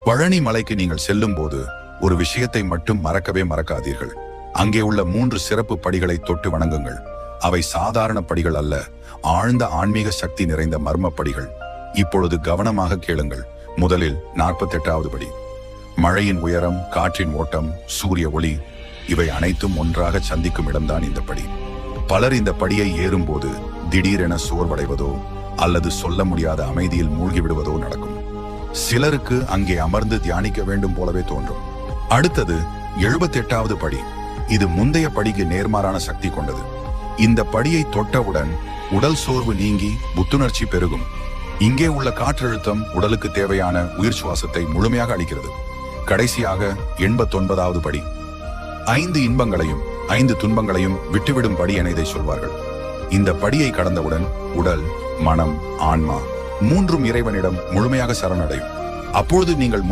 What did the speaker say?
பழனி மலைக்கு நீங்கள் செல்லும் போது ஒரு விஷயத்தை மட்டும் மறக்கவே மறக்காதீர்கள். அங்கே உள்ள 3 சிறப்பு படிகளை தொட்டு வணங்குங்கள். அவை சாதாரண படிகள் அல்ல, ஆழ்ந்த ஆன்மீக சக்தி நிறைந்த மர்ம படிகள். இப்பொழுது கவனமாக கேளுங்கள். முதலில் 48வது படி. மழையின் உயரம், காற்றின் ஓட்டம், சூரிய ஒளி இவை அனைத்தும் ஒன்றாக சந்திக்கும் இடம்தான் இந்த படி. பலர் இந்த படியை ஏறும்போது திடீரென சோர்வடைவதோ அல்லது சொல்ல முடியாத அமைதியில் மூழ்கி விடுவதோ நடக்கும். சிலருக்கு அங்கே அமர்ந்து தியானிக்க வேண்டும் போலவே தோன்றும். அடுத்தது 78வது படி. இது முந்தைய படிக்கு நேர்மாறான சக்தி கொண்டது. இந்த படியை தொட்டவுடன் உடல் சோர்வு நீங்கி புத்துணர்ச்சி பெருகும். இங்கே உள்ள காற்றழுத்தம் உடலுக்கு தேவையான உயிர் சுவாசத்தை முழுமையாக அளிக்கிறது. கடைசியாக 89வது படி. 5 இன்பங்களையும் 5 துன்பங்களையும் விட்டுவிடும் படி என இதை சொல்வார்கள். இந்த படியை கடந்தவுடன் உடல், மனம், ஆன்மா 3ம் இறைவனிடம் முழுமையாக சரணடையும். அப்பொழுது நீங்கள்